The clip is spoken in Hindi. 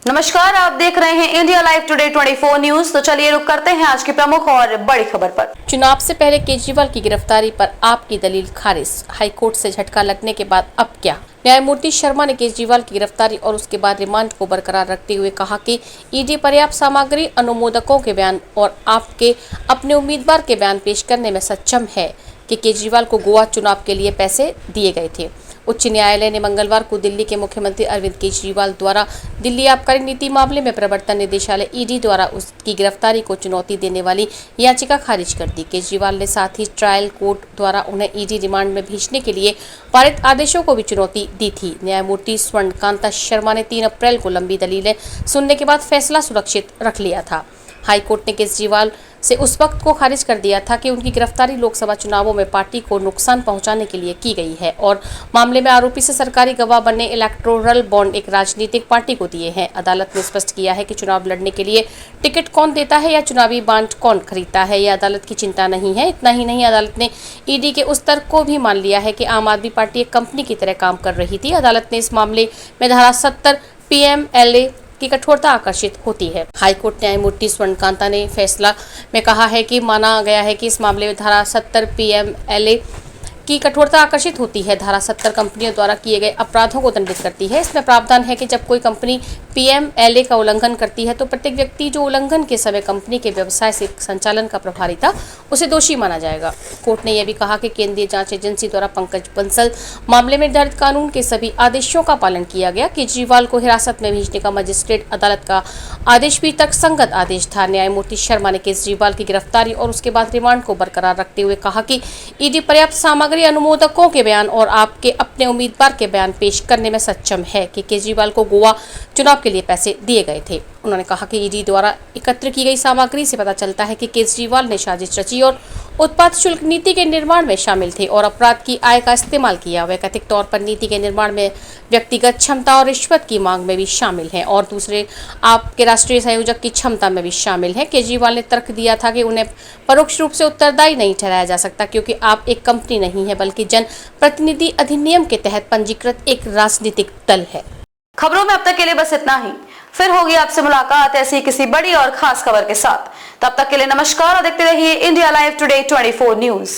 नमस्कार, आप देख रहे हैं इंडिया लाइव टुडे 24 न्यूज। तो चलिए रुक करते हैं आज की प्रमुख और बड़ी खबर पर। चुनाव से पहले केजरीवाल की गिरफ्तारी पर आप की दलील खारिज, हाईकोर्ट से झटका लगने के बाद अब क्या? न्यायमूर्ति शर्मा ने केजरीवाल की गिरफ्तारी और उसके बाद रिमांड को बरकरार रखते हुए कहा कि ईडी पर्याप्त सामग्री, अनुमोदकों के बयान और आपके अपने उम्मीदवार के बयान पेश करने में सक्षम है कि केजरीवाल को गोवा चुनाव के लिए पैसे दिए गए थे। उच्च न्यायालय ने मंगलवार को दिल्ली के मुख्यमंत्री अरविंद केजरीवाल द्वारा दिल्ली आबकारी नीति मामले में प्रवर्तन निदेशालय ईडी द्वारा उसकी गिरफ्तारी को चुनौती देने वाली याचिका खारिज कर दी। केजरीवाल ने साथ ही ट्रायल कोर्ट द्वारा उन्हें ईडी रिमांड में भेजने के लिए पारित आदेशों को भी चुनौती दी थी। न्यायमूर्ति स्वर्णकांता शर्मा ने 3 अप्रैल को लंबी दलीलें सुनने के बाद फैसला सुरक्षित रख लिया था। हाईकोर्ट ने केजरीवाल से उस वक्त को खारिज कर दिया था कि उनकी गिरफ्तारी लोकसभा चुनावों में पार्टी को नुकसान पहुंचाने के लिए की गई है और मामले में आरोपी से सरकारी गवाह बनने इलेक्टोरल बॉन्ड एक राजनीतिक पार्टी को दिए हैं। अदालत ने स्पष्ट किया है कि चुनाव लड़ने के लिए टिकट कौन देता है या चुनावी बांड कौन खरीदता है, यह अदालत की चिंता नहीं है। इतना ही नहीं, अदालत ने ईडी के उस तर्क को भी मान लिया है कि आम आदमी पार्टी एक कंपनी की तरह काम कर रही थी। अदालत ने इस मामले में धारा 70 PMLA की कठोरता आकर्षित होती है। हाईकोर्ट न्यायमूर्ति स्वर्णकांता ने फैसला में कहा है कि माना गया है कि इस मामले में धारा 70 PMLA की कठोरता आकर्षित होती है। धारा 70 कंपनियों द्वारा किए गए अपराधों को दंडित करती है। इसमें प्रावधान है कि जब कोई कंपनी PMLA का उल्लंघन करती है तो प्रत्येक व्यक्ति जो उल्लंघन के समय कंपनी के व्यवसाय से संचालन का प्रभारी था उसे दोषी माना जाएगा। कोर्ट ने यह भी कहा कि केंद्रीय जांच एजेंसी द्वारा पंकज बंसल मामले में निर्धारित कानून के सभी आदेशों का पालन किया गया। केजरीवाल को हिरासत में भेजने का मजिस्ट्रेट अदालत का आदेश भी तर्कसंगत आदेश था। न्यायमूर्ति शर्मा ने केजरीवाल की गिरफ्तारी और उसके बाद रिमांड को बरकरार रखते हुए कहा कि ईडी पर्याप्त सामग्री, अनुमोदकों के बयान और आपके अपने उम्मीदवार के बयान पेश करने में सक्षम है कि केजरीवाल को गोवा चुनाव के लिए पैसे दिए गए थे। उन्होंने कहा कि ईडी द्वारा एकत्र की गई सामग्री से पता चलता है कि केजरीवाल ने साजिश रची और उत्पाद शुल्क नीति के निर्माण में शामिल थे और अपराध की आय का इस्तेमाल किया। वैकल्पिक तौर पर नीति के निर्माण में व्यक्तिगत क्षमता और रिश्वत की मांग में भी शामिल है और दूसरे आपके राष्ट्रीय संयोजक की क्षमता में भी शामिल है। केजरीवाल ने तर्क दिया था कि उन्हें परोक्ष रूप से उत्तरदायी नहीं ठहराया जा सकता क्योंकि आप एक कंपनी नहीं है बल्कि जन प्रतिनिधि अधिनियम के तहत पंजीकृत एक राजनीतिक दल है। खबरों में अब तक के लिए बस इतना ही। फिर होगी आपसे मुलाकात ऐसी किसी बड़ी और खास खबर के साथ। तब तक के लिए नमस्कार और देखते रहिए इंडिया लाइव टुडे 24 न्यूज।